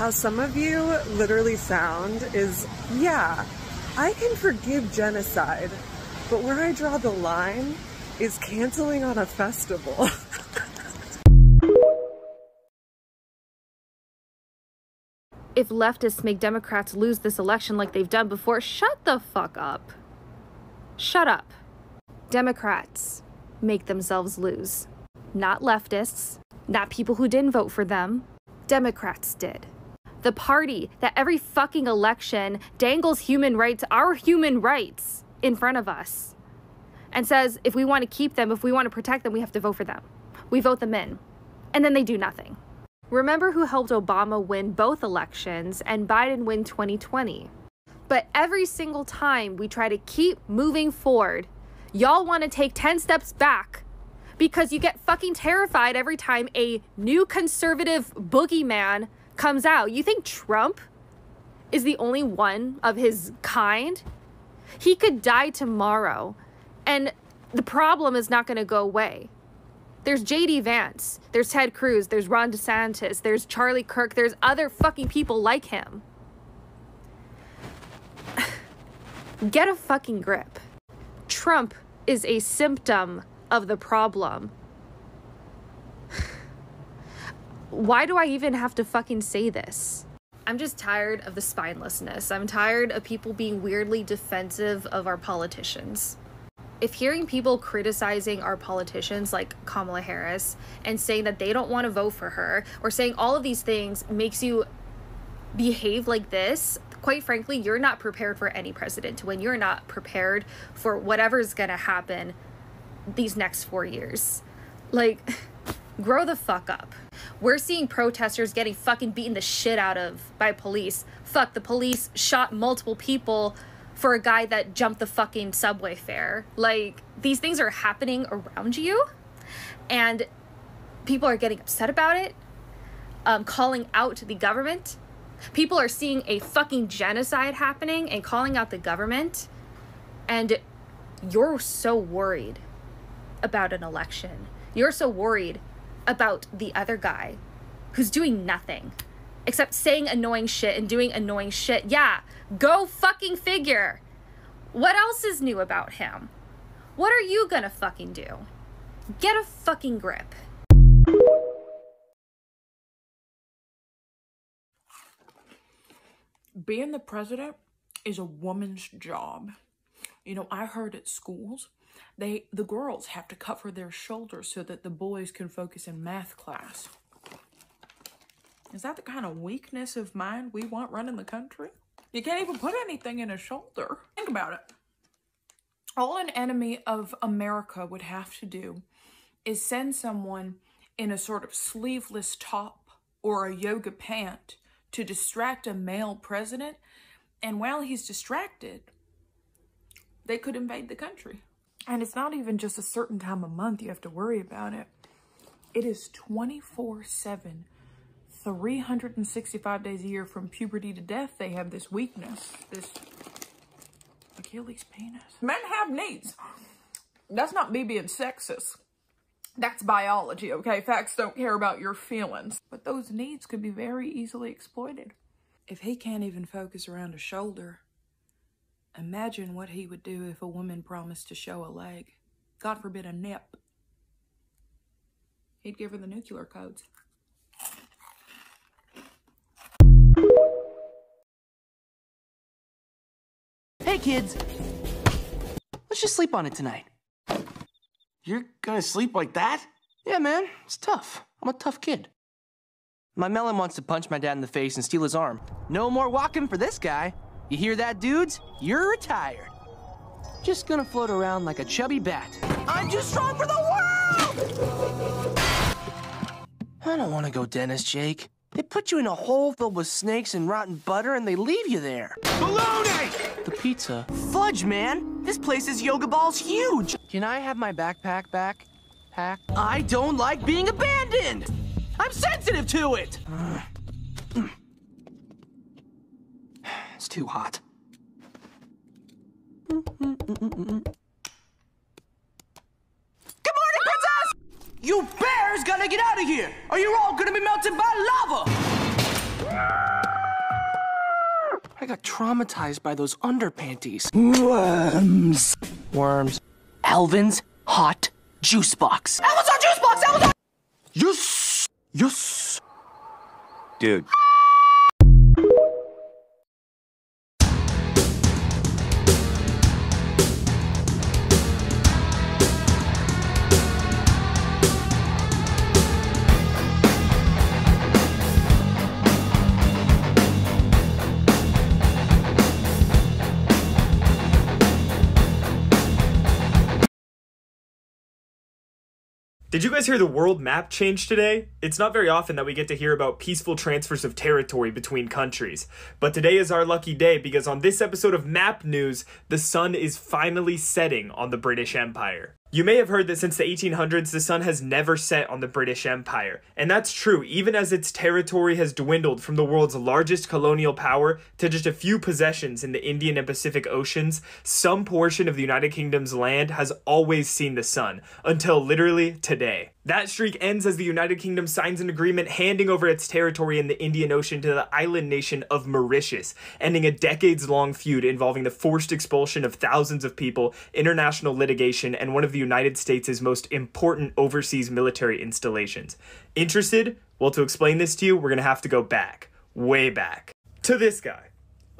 How some of you literally sound is, yeah, I can forgive genocide, but where I draw the line is canceling on a festival. If leftists make Democrats lose this election like they've done before, shut the fuck up. Shut up. Democrats make themselves lose. Not leftists, not people who didn't vote for them. Democrats did. The party that every fucking election dangles human rights, our human rights, in front of us and says if we want to keep them, if we want to protect them, we have to vote for them. We vote them in. And then they do nothing. Remember who helped Obama win both elections and Biden win 2020. But every single time we try to keep moving forward, y'all want to take 10 steps back because you get fucking terrified every time a new conservative boogeyman comes out. You think Trump is the only one of his kind? He could die tomorrow and the problem is not going to go away. There's J.D. Vance, there's Ted Cruz, there's Ron DeSantis, there's Charlie Kirk, there's other fucking people like him. Get a fucking grip. Trump is a symptom of the problem. Why do I even have to fucking say this? I'm just tired of the spinelessness. I'm tired of people being weirdly defensive of our politicians. If hearing people criticizing our politicians like Kamala Harris and saying that they don't want to vote for her or saying all of these things makes you behave like this, quite frankly, you're not prepared for any president to win. You're not prepared for whatever's gonna happen these next 4 years. Like, grow the fuck up. We're seeing protesters getting fucking beaten the shit out of by police. Fuck, the police shot multiple people for a guy that jumped the fucking subway fare. Like, these things are happening around you and people are getting upset about it, calling out the government. People are seeing a fucking genocide happening and calling out the government, and you're so worried about an election. You're so worried about the other guy who's doing nothing except saying annoying shit and doing annoying shit. Yeah, go fucking figure. What else is new about him? What are you gonna fucking do? Get a fucking grip. Being the president is a woman's job. You know, I heard at schools, the girls have to cover their shoulders so that the boys can focus in math class. Is that the kind of weakness of mind we want running the country? You can't even put anything in a shoulder. Think about it. All an enemy of America would have to do is send someone in a sort of sleeveless top or a yoga pant to distract a male president, and while he's distracted, they could invade the country. And it's not even just a certain time of month you have to worry about it. It is 24/7, 365 days a year from puberty to death. They have this weakness, this Achilles penis. Men have needs. That's not me being sexist. That's biology, okay? Facts don't care about your feelings. But those needs could be very easily exploited. If he can't even focus around a shoulder, imagine what he would do if a woman promised to show a leg. God forbid a nip. He'd give her the nuclear codes. Hey kids, let's just sleep on it tonight. You're gonna sleep like that? Yeah, man, it's tough. I'm a tough kid. My melon wants to punch my dad in the face and steal his arm. No more walking for this guy. You hear that, dudes? You're retired. Just gonna float around like a chubby bat. I'm too strong for the world! I don't want to go dentist, Jake. They put you in a hole filled with snakes and rotten butter and they leave you there. Baloney! The pizza. Fudge, man! This place's yoga ball's huge! Can I have my backpack back? Pack? I don't like being abandoned! I'm sensitive to it! It's too hot. Good morning, princess! You bears gotta get out of here, or you're all gonna be melted by lava! I got traumatized by those underpanties. Worms. Alvin's hot juice box. Alvin's hot juice box! Alvin's hot... Yes! Yes! Dude. Did you guys hear the world map change today? It's not very often that we get to hear about peaceful transfers of territory between countries. But today is our lucky day because on this episode of Map News, the sun is finally setting on the British Empire. You may have heard that since the 1800s, the sun has never set on the British Empire. And that's true, even as its territory has dwindled from the world's largest colonial power to just a few possessions in the Indian and Pacific Oceans, some portion of the United Kingdom's land has always seen the sun, until literally today. That streak ends as the United Kingdom signs an agreement handing over its territory in the Indian Ocean to the island nation of Mauritius, ending a decades-long feud involving the forced expulsion of thousands of people, international litigation, and one of the United States' most important overseas military installations. Interested? Well, to explain this to you, we're gonna have to go back, way back, to this guy.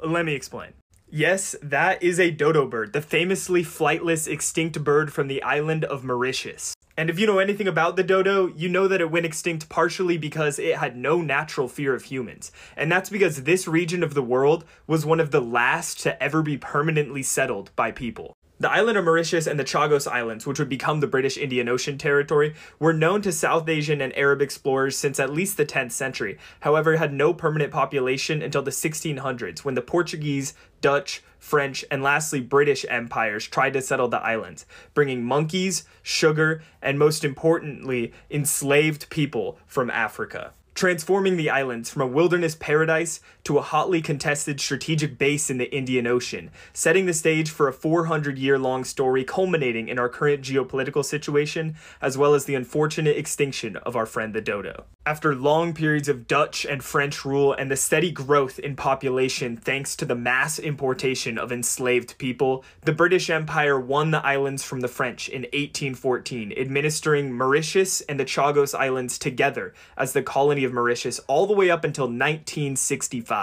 Let me explain. Yes, that is a dodo bird, the famously flightless extinct bird from the island of Mauritius. And if you know anything about the dodo, you know that it went extinct partially because it had no natural fear of humans. And that's because this region of the world was one of the last to ever be permanently settled by people. The island of Mauritius and the Chagos Islands, which would become the British Indian Ocean territory, were known to South Asian and Arab explorers since at least the 10th century. However, it had no permanent population until the 1600s, when the Portuguese, Dutch, French, and lastly British empires tried to settle the islands, bringing monkeys, sugar, and most importantly, enslaved people from Africa, transforming the islands from a wilderness paradise to a hotly contested strategic base in the Indian Ocean, setting the stage for a 400-year-long story culminating in our current geopolitical situation, as well as the unfortunate extinction of our friend the dodo. After long periods of Dutch and French rule and the steady growth in population thanks to the mass importation of enslaved people, the British Empire won the islands from the French in 1814, administering Mauritius and the Chagos Islands together as the colony of Mauritius all the way up until 1965.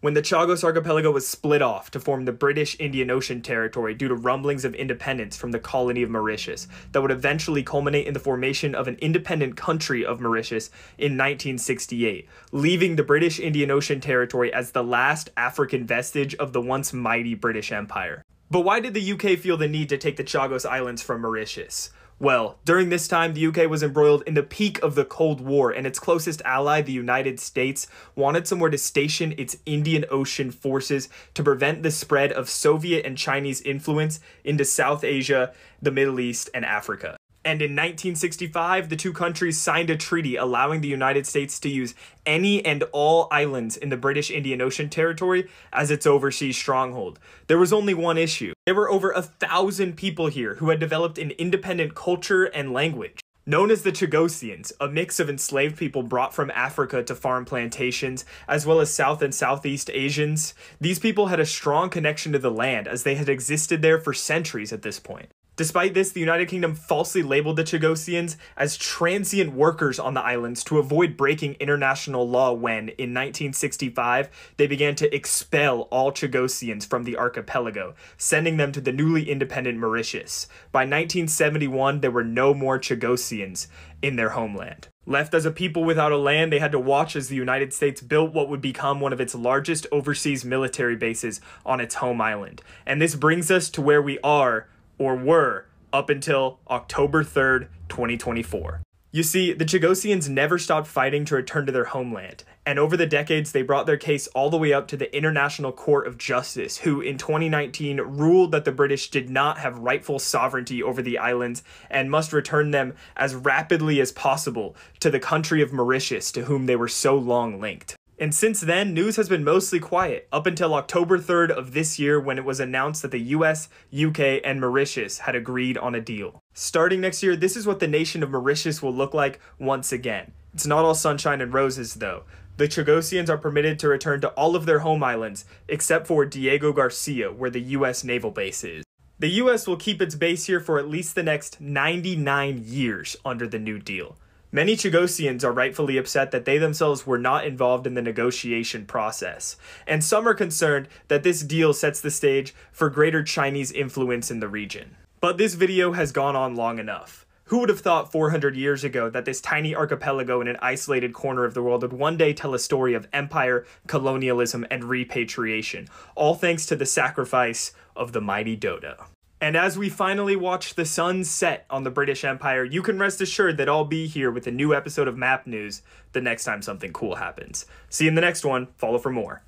When the Chagos Archipelago was split off to form the British Indian Ocean Territory due to rumblings of independence from the colony of Mauritius that would eventually culminate in the formation of an independent country of Mauritius in 1968, leaving the British Indian Ocean Territory as the last African vestige of the once mighty British Empire. But why did the UK feel the need to take the Chagos Islands from Mauritius? Well, during this time, the UK was embroiled in the peak of the Cold War, and its closest ally, the United States, wanted somewhere to station its Indian Ocean forces to prevent the spread of Soviet and Chinese influence into South Asia, the Middle East, and Africa. And in 1965, the two countries signed a treaty allowing the United States to use any and all islands in the British Indian Ocean Territory as its overseas stronghold. There was only one issue. There were over 1,000 people here who had developed an independent culture and language. Known as the Chagosians, a mix of enslaved people brought from Africa to farm plantations, as well as South and Southeast Asians, these people had a strong connection to the land as they had existed there for centuries at this point. Despite this, the United Kingdom falsely labeled the Chagosians as transient workers on the islands to avoid breaking international law when, in 1965, they began to expel all Chagosians from the archipelago, sending them to the newly independent Mauritius. By 1971, there were no more Chagosians in their homeland. Left as a people without a land, they had to watch as the United States built what would become one of its largest overseas military bases on its home island. And this brings us to where we are, or were, up until October 3rd, 2024. You see, the Chagosians never stopped fighting to return to their homeland, and over the decades they brought their case all the way up to the International Court of Justice, who in 2019 ruled that the British did not have rightful sovereignty over the islands and must return them as rapidly as possible to the country of Mauritius, to whom they were so long linked. And since then, news has been mostly quiet, up until October 3rd of this year when it was announced that the US, UK, and Mauritius had agreed on a deal. Starting next year, this is what the nation of Mauritius will look like once again. It's not all sunshine and roses though. The Chagosians are permitted to return to all of their home islands, except for Diego Garcia, where the US naval base is. The US will keep its base here for at least the next 99 years under the New Deal. Many Chagosians are rightfully upset that they themselves were not involved in the negotiation process, and some are concerned that this deal sets the stage for greater Chinese influence in the region. But this video has gone on long enough. Who would have thought 400 years ago that this tiny archipelago in an isolated corner of the world would one day tell a story of empire, colonialism, and repatriation, all thanks to the sacrifice of the mighty Dodo. And as we finally watch the sun set on the British Empire, you can rest assured that I'll be here with a new episode of Map News the next time something cool happens. See you in the next one. Follow for more.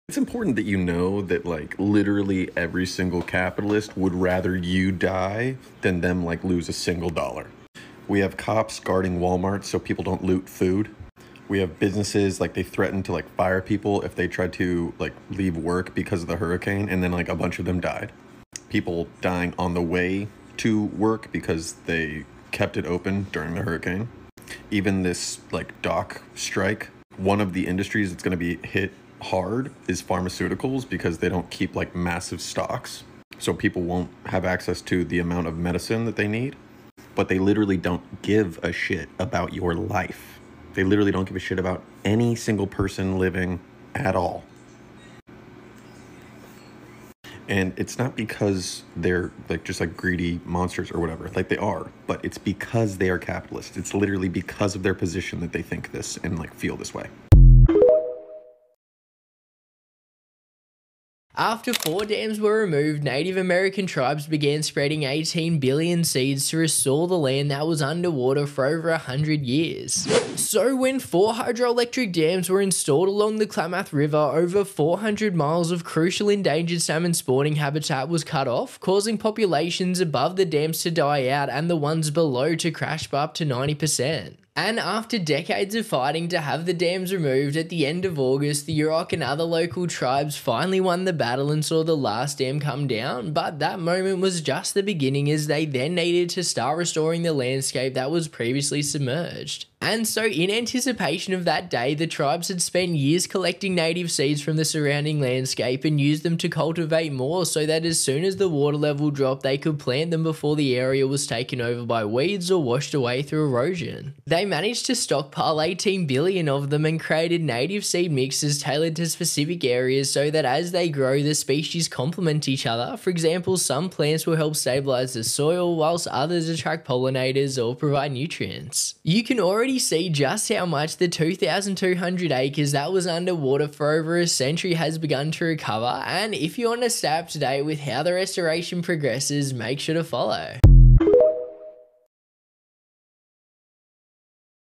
It's important that you know that, like, literally every single capitalist would rather you die than them, like, lose a single dollar. We have cops guarding Walmart so people don't loot food. We have businesses, like, they threaten to, like, fire people if they try to, like, leave work because of the hurricane, and then, like, a bunch of them died. People dying on the way to work because they kept it open during the hurricane. Even this, like, dock strike, one of the industries that's going to be hit hard is pharmaceuticals because they don't keep, like, massive stocks, so people won't have access to the amount of medicine that they need. But they literally don't give a shit about your life. They literally don't give a shit about any single person living at all. And it's not because they're, like, just, like, greedy monsters or whatever, like they are, but it's because they are capitalists. It's literally because of their position that they think this and, like, feel this way. After 4 dams were removed, Native American tribes began spreading 18 billion seeds to restore the land that was underwater for over 100 years. So when 4 hydroelectric dams were installed along the Klamath River, over 400 miles of crucial endangered salmon spawning habitat was cut off, causing populations above the dams to die out and the ones below to crash by up to 90%. And after decades of fighting to have the dams removed, at the end of August, the Yurok and other local tribes finally won the battle and saw the last dam come down, but that moment was just the beginning, as they then needed to start restoring the landscape that was previously submerged. And so in anticipation of that day, the tribes had spent years collecting native seeds from the surrounding landscape and used them to cultivate more, so that as soon as the water level dropped, they could plant them before the area was taken over by weeds or washed away through erosion. They managed to stockpile 18 billion of them and created native seed mixes tailored to specific areas so that as they grow, the species complement each other. For example, some plants will help stabilize the soil, whilst others attract pollinators or provide nutrients. You can already see just how much the 2,200 acres that was underwater for over a century has begun to recover, and if you want to stay up to date with how the restoration progresses, make sure to follow.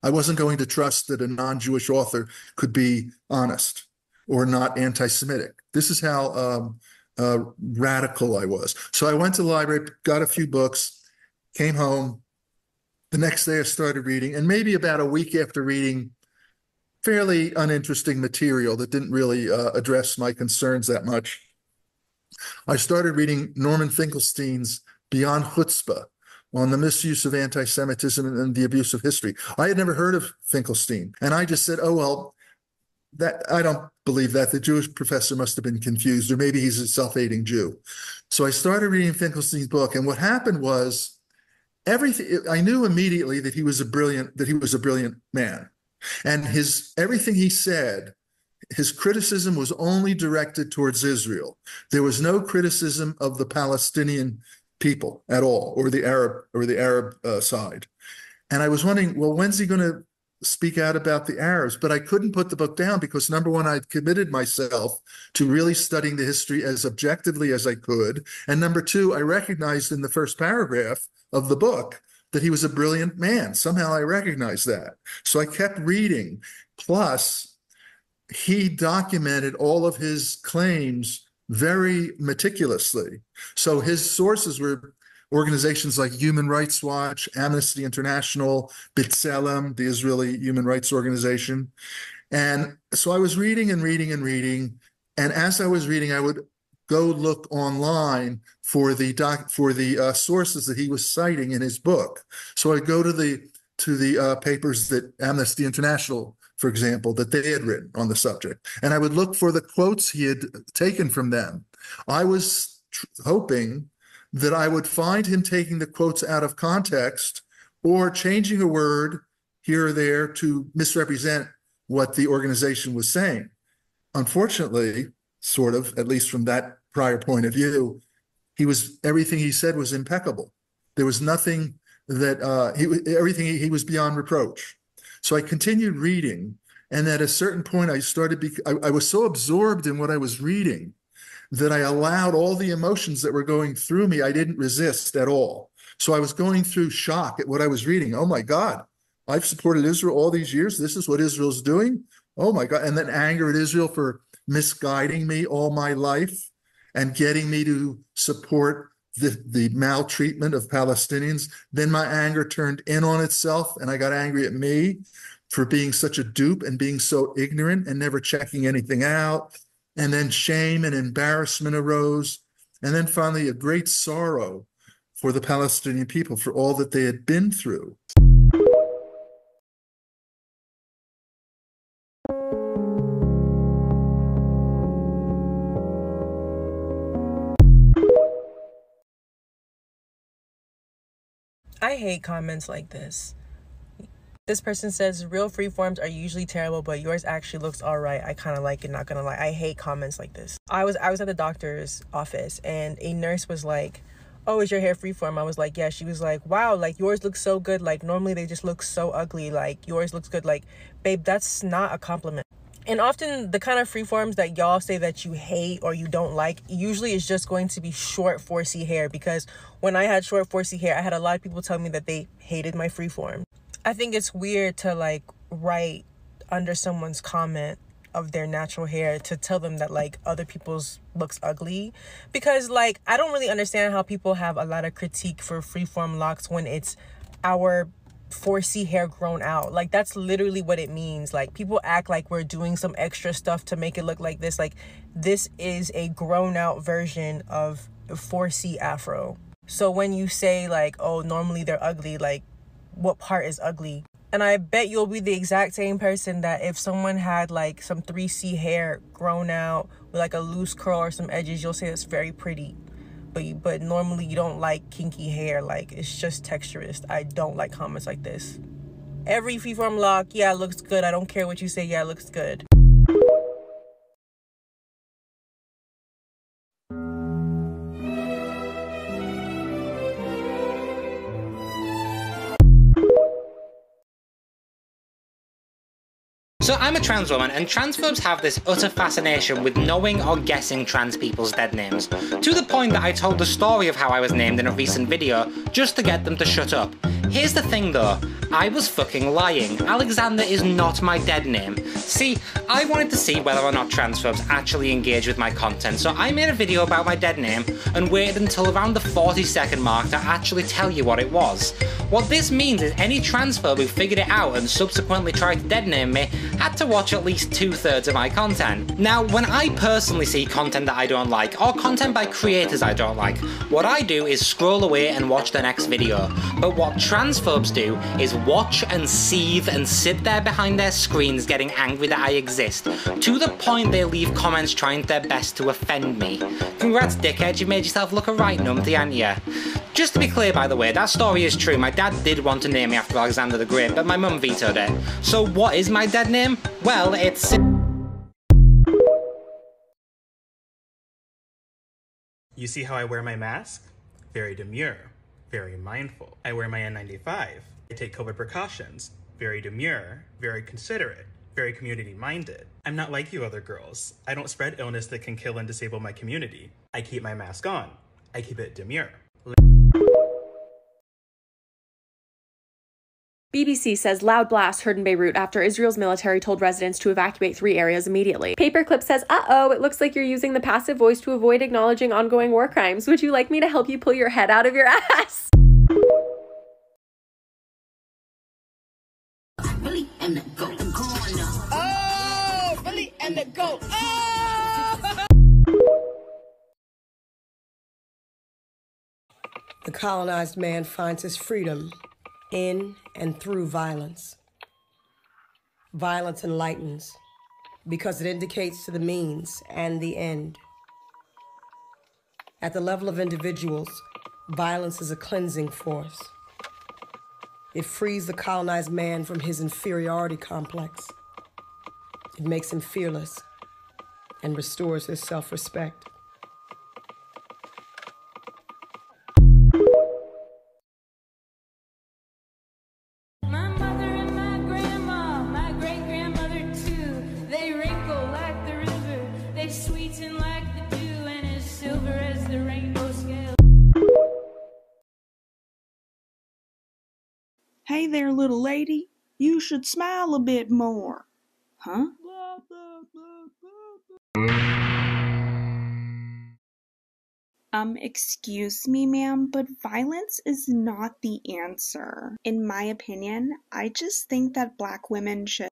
I wasn't going to trust that a non-Jewish author could be honest or not anti-Semitic. This is how radical I was. So I went to the library, got a few books, came home. The next day I started reading, and maybe about a week after reading fairly uninteresting material that didn't really address my concerns that much, I started reading Norman Finkelstein's Beyond Chutzpah on the misuse of anti-Semitism and the abuse of history. I had never heard of Finkelstein, and I just said, oh, well, that I don't believe that. The Jewish professor must have been confused, or maybe he's a self-hating Jew. So I started reading Finkelstein's book, and what happened was everything. I knew immediately that he was a brilliant man, and everything he said, his criticism was only directed towards Israel. There was no criticism of the Palestinian people at all, or the Arab side. And I was wondering, well, when's he going to speak out about the Arabs? But I couldn't put the book down because, number one, I'd committed myself to really studying the history as objectively as I could. And number two, I recognized in the first paragraph of the book that he was a brilliant man. Somehow I recognized that. So I kept reading. Plus, he documented all of his claims very meticulously. So his sources were organizations like Human Rights Watch, Amnesty International, B'Tselem, the Israeli human rights organization. And so I was reading and reading and reading. And as I was reading, I would go look online for the sources that he was citing in his book. So I go to the papers that Amnesty International, for example, that they had written on the subject, and I would look for the quotes he had taken from them. I was hoping that I would find him taking the quotes out of context or changing a word here or there to misrepresent what the organization was saying. Unfortunately, sort of, at least from that prior point of view, everything he said was impeccable. There was nothing that everything he was beyond reproach. So I continued reading, and at a certain point, I was so absorbed in what I was reading that I allowed all the emotions that were going through me. I didn't resist at all. So I was going through shock at what I was reading. Oh my God, I've supported Israel all these years. This is what Israel's doing. Oh my God. And then anger at Israel for misguiding me all my life and getting me to support the maltreatment of Palestinians. Then my anger turned in on itself, and I got angry at me for being such a dupe and being so ignorant and never checking anything out. And then shame and embarrassment arose. And then finally, a great sorrow for the Palestinian people, for all that they had been through. I hate comments like this. This person says, real freeforms are usually terrible, but yours actually looks all right. I kind of like it, not gonna lie. I hate comments like this. I was at the doctor's office, and a nurse was like, oh, is your hair freeform? I was like, yeah. She was like, wow, like yours looks so good. Like normally they just look so ugly. Like yours looks good. Like, babe, that's not a compliment. And often the kind of freeforms that y'all say that you hate or you don't like, usually is just going to be short 4C hair, because when I had short 4C hair, I had a lot of people tell me that they hated my freeform. I think it's weird to like write under someone's comment of their natural hair to tell them that like other people's looks ugly, because like I don't really understand how people have a lot of critique for freeform locks when it's our 4C hair grown out. Like that's literally what it means. Like people act like we're doing some extra stuff to make it look like this. Like this is a grown out version of 4C afro. So when you say like, oh, normally they're ugly, like what part is ugly? And I bet you'll be the exact same person that if someone had like some 3C hair grown out with like a loose curl or some edges, you'll say it's very pretty. But normally you don't like kinky hair. Like it's just texturist. I don't like comments like this. Every freeform lock, yeah, it looks good. I don't care what you say, yeah, it looks good. So I'm a trans woman, and transphobes have this utter fascination with knowing or guessing trans people's dead names, to the point that I told the story of how I was named in a recent video just to get them to shut up. Here's the thing though, I was fucking lying. Alexander is not my dead name. See, I wanted to see whether or not transphobes actually engage with my content, so I made a video about my dead name and waited until around the 40-second mark to actually tell you what it was. What this means is any transphobe who figured it out and subsequently tried to dead name me had to watch at least 2/3 of my content. Now, when I personally see content that I don't like, or content by creators I don't like, what I do is scroll away and watch the next video. But what transphobes do is watch and seethe and sit there behind their screens getting angry that I exist, to the point they leave comments trying their best to offend me. Congrats dickhead, you made yourself look a right numpty, ain't ya? Just to be clear, by the way, that story is true. My dad did want to name me after Alexander the Great, but my mum vetoed it. So what is my dead name? Well, it's... You see how I wear my mask? Very demure, very mindful. I wear my N95. I take COVID precautions. Very demure, very considerate, very community-minded. I'm not like you other girls. I don't spread illness that can kill and disable my community. I keep my mask on. I keep it demure. BBC says loud blast heard in Beirut after Israel's military told residents to evacuate 3 areas immediately. Paperclip says, uh-oh, it looks like you're using the passive voice to avoid acknowledging ongoing war crimes. Would you like me to help you pull your head out of your ass? Really am the golden corner. Oh! The colonized man finds his freedom in and through violence. Violence enlightens because it indicates to the means and the end. At the level of individuals, violence is a cleansing force. It frees the colonized man from his inferiority complex. It makes him fearless and restores his self-respect. Hey there, little lady. You should smile a bit more. Huh? Excuse me, ma'am, but violence is not the answer. In my opinion, I just think that Black women should.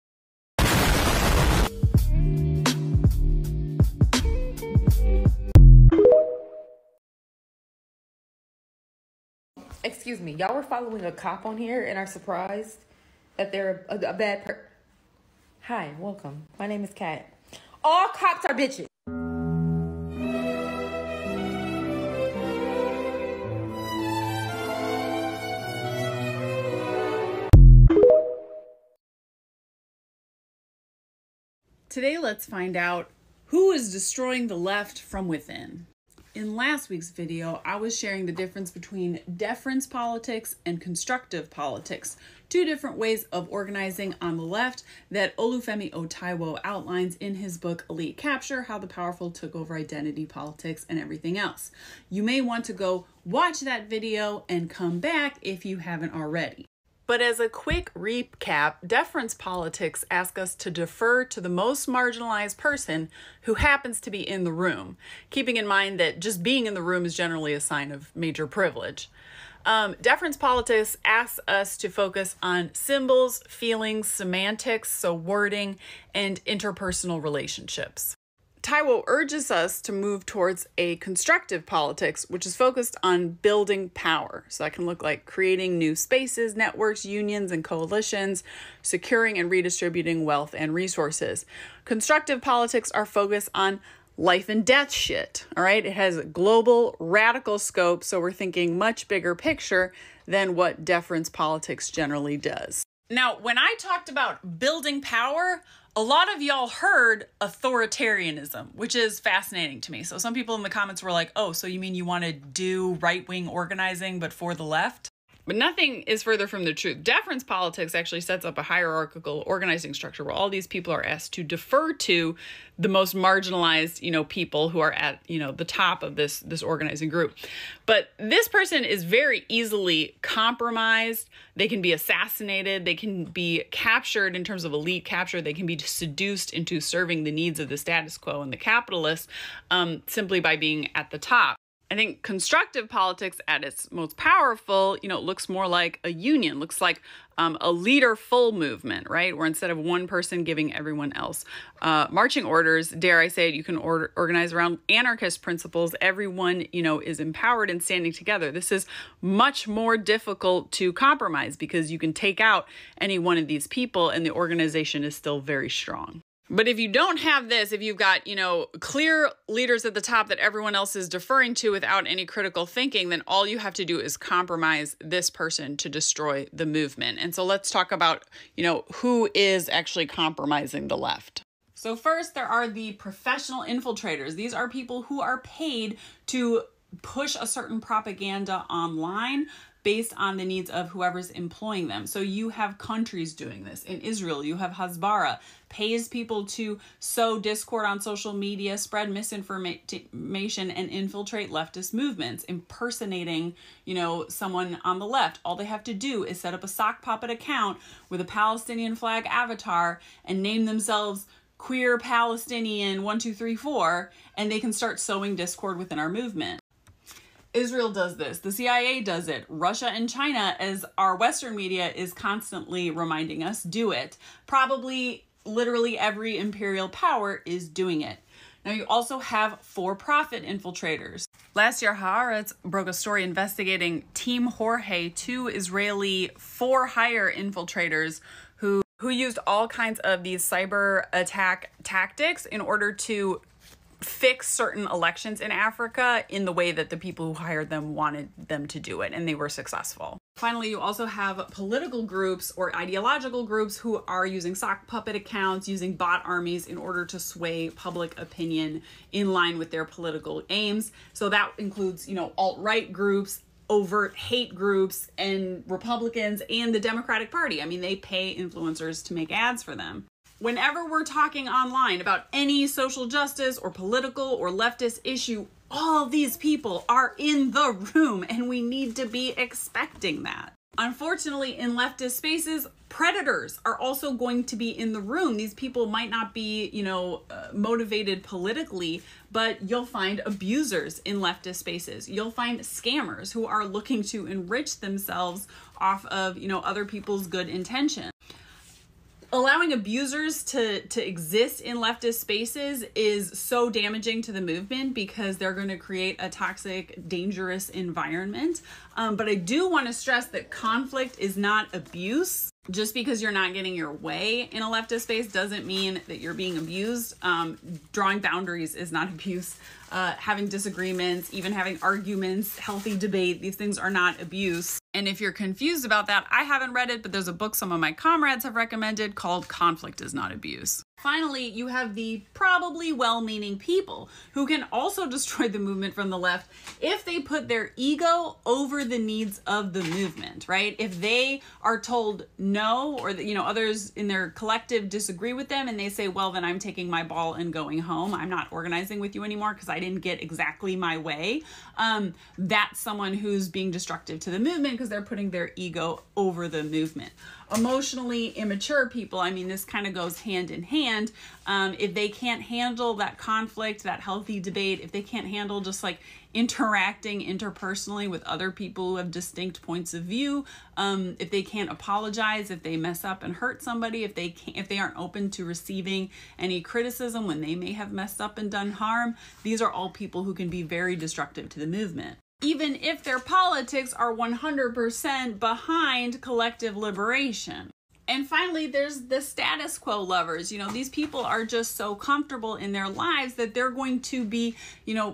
Excuse me, y'all were following a cop on here and are surprised that they're a bad person. Hi, welcome. My name is Kat. All cops are bitches. Today, let's find out who is destroying the left from within. In last week's video, I was sharing the difference between deference politics and constructive politics, two different ways of organizing on the left that Olufemi Otaiwo outlines in his book Elite Capture: How the Powerful Took Over Identity Politics and Everything Else. You may want to go watch that video and come back if you haven't already. But as a quick recap, deference politics ask us to defer to the most marginalized person who happens to be in the room, keeping in mind that just being in the room is generally a sign of major privilege. Deference politics asks us to focus on symbols, feelings, semantics, so wording, and interpersonal relationships. Taiwo urges us to move towards a constructive politics, which is focused on building power. So that can look like creating new spaces, networks, unions, and coalitions, securing and redistributing wealth and resources. Constructive politics are focused on life and death shit, all right? It has global, radical scope, so we're thinking much bigger picture than what deference politics generally does. Now, when I talked about building power, a lot of y'all heard authoritarianism, which is fascinating to me. So some people in the comments were like, oh, so you mean you want to do right-wing organizing, but for the left? But nothing is further from the truth. Deference politics actually sets up a hierarchical organizing structure where all these people are asked to defer to the most marginalized, people who are at, the top of this organizing group. But this person is very easily compromised. They can be assassinated. They can be captured in terms of elite capture. They can be seduced into serving the needs of the status quo and the capitalists simply by being at the top. I think constructive politics at its most powerful, looks more like a union, looks like a leader-full movement, right? Where instead of one person giving everyone else marching orders, dare I say it, you can organize around anarchist principles. Everyone, is empowered and standing together. This is much more difficult to compromise because you can take out any one of these people and the organization is still very strong. But if you don't have this, if you've got, clear leaders at the top that everyone else is deferring to without any critical thinking, then all you have to do is compromise this person to destroy the movement. And so let's talk about, who is actually compromising the left. So first, there are the professional infiltrators. These are people who are paid to push a certain propaganda online based on the needs of whoever's employing them. So you have countries doing this. In Israel, you have Hasbara, pays people to sow discord on social media, spread misinformation, and infiltrate leftist movements, impersonating, someone on the left. All they have to do is set up a sock puppet account with a Palestinian flag avatar and name themselves Queer Palestinian 1234, and they can start sowing discord within our movement. Israel does this. The CIA does it. Russia and China, as our Western media is constantly reminding us, do it. Probably literally every imperial power is doing it. Now you also have for-profit infiltrators. Last year, Haaretz broke a story investigating Team Jorge, 2 Israeli for-hire infiltrators who used all kinds of these cyber attack tactics in order to fix certain elections in Africa in the way that the people who hired them wanted them to do it, and they were successful. Finally, you also have political groups or ideological groups who are using sock puppet accounts, using bot armies in order to sway public opinion in line with their political aims. So that includes, alt-right groups, overt hate groups, and Republicans and the Democratic Party. I mean, they pay influencers to make ads for them. Whenever we're talking online about any social justice or political or leftist issue, all of these people are in the room, and we need to be expecting that. Unfortunately, in leftist spaces, predators are also going to be in the room. These people might not be, motivated politically, but you'll find abusers in leftist spaces. You'll find scammers who are looking to enrich themselves off of, other people's good intention. Allowing abusers to exist in leftist spaces is so damaging to the movement because they're going to create a toxic, dangerous environment. But I do want to stress that conflict is not abuse. Just because you're not getting your way in a leftist space doesn't mean that you're being abused. Drawing boundaries is not abuse. Having disagreements, even having arguments, healthy debate, these things are not abuse. And if you're confused about that, I haven't read it, but there's a book some of my comrades have recommended called Conflict is Not Abuse. Finally, you have the probably well-meaning people who can also destroy the movement from the left if they put their ego over the needs of the movement, right? If they are told no, or others in their collective disagree with them and they say, well, then I'm taking my ball and going home. I'm not organizing with you anymore because I didn't get exactly my way. That's someone who's being destructive to the movement because they're putting their ego over the movement. Emotionally immature people, I mean, this kind of goes hand in hand. If they can't handle that conflict, that healthy debate, if they can't handle just like interacting interpersonally with other people who have distinct points of view, if they can't apologize, if they mess up and hurt somebody, if they aren't open to receiving any criticism when they may have messed up and done harm, these are all people who can be very destructive to the movement. Even if their politics are 100% behind collective liberation. And finally, there's the status quo lovers. These people are just so comfortable in their lives that they're going to be,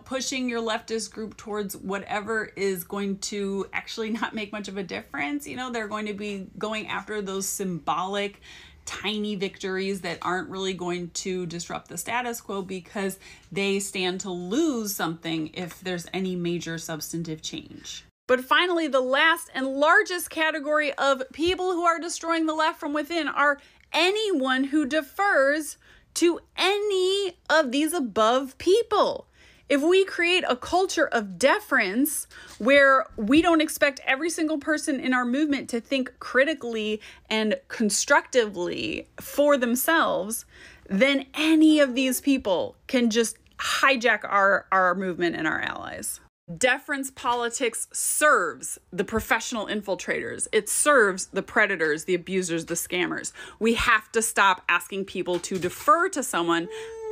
pushing your leftist group towards whatever is going to actually not make much of a difference. They're going to be going after those symbolic tiny victories that aren't really going to disrupt the status quo because they stand to lose something if there's any major substantive change. But finally, the last and largest category of people who are destroying the left from within are anyone who defers to any of these above people. If we create a culture of deference where we don't expect every single person in our movement to think critically and constructively for themselves, then any of these people can just hijack our movement and our allies. Deference politics serves the professional infiltrators. It serves the predators, the abusers, the scammers. We have to stop asking people to defer to someone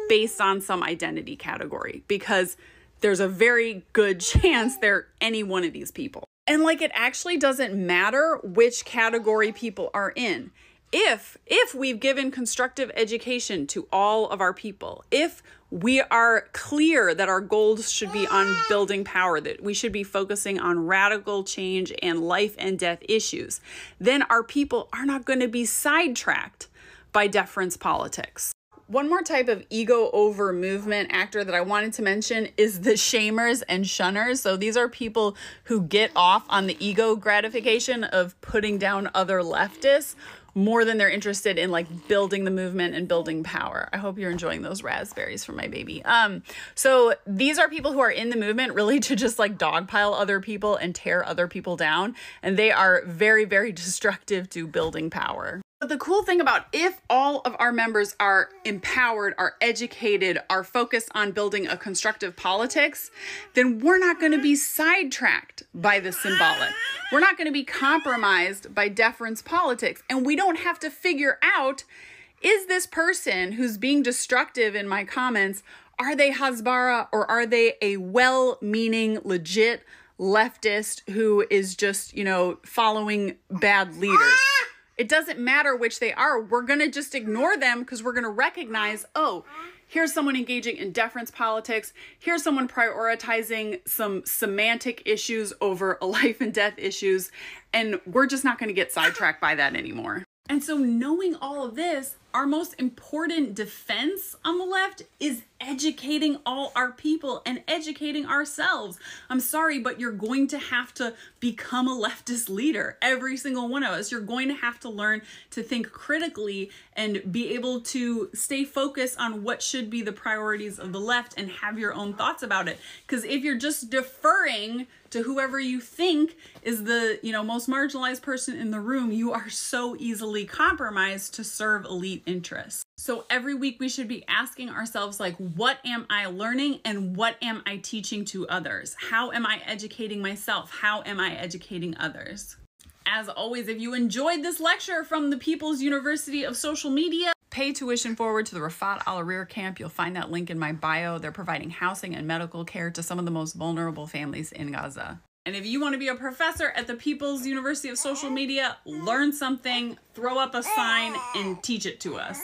based on some identity category because there's a very good chance they're any one of these people. And it actually doesn't matter which category people are in. If we've given constructive education to all of our people, if we are clear that our goals should be on building power, that we should be focusing on radical change and life and death issues, then our people are not going to be sidetracked by deference politics. One more type of ego over movement actor that I wanted to mention is the shamers and shunners. So these are people who get off on the ego gratification of putting down other leftists more than they're interested in building the movement and building power. I hope you're enjoying those raspberries from my baby. So these are people who are in the movement really to just dogpile other people and tear other people down. And they are very, very destructive to building power. But the cool thing about if all of our members are empowered, are educated, are focused on building a constructive politics, then we're not going to be sidetracked by the symbolic. We're not going to be compromised by deference politics. And we don't have to figure out, is this person who's being destructive in my comments, Are they Hasbara, or are they a well-meaning, legit leftist who is just, you know, following bad leaders? It doesn't matter which they are. We're going to just ignore them because we're going to recognize, oh, here's someone engaging in deference politics. Here's someone prioritizing some semantic issues over a life and death issues. And we're just not going to get sidetracked by that anymore. And so knowing all of this, our most important defense on the left is educating all our people and educating ourselves. I'm sorry, but you're going to have to become a leftist leader. Every single one of us. You're going to have to learn to think critically and be able to stay focused on what should be the priorities of the left and have your own thoughts about it. Because if you're just deferring to whoever you think is the, you know, most marginalized person in the room, you are so easily compromised to serve elite interests. So every week we should be asking ourselves, like, what am I learning and what am I teaching to others? How am I educating myself? How am I educating others? As always, if you enjoyed this lecture from the People's University of Social Media, pay tuition forward to the Rafat Al-Arir camp. You'll find that link in my bio. They're providing housing and medical care to some of the most vulnerable families in Gaza. And if you want to be a professor at the People's University of Social Media, learn something, throw up a sign, and teach it to us.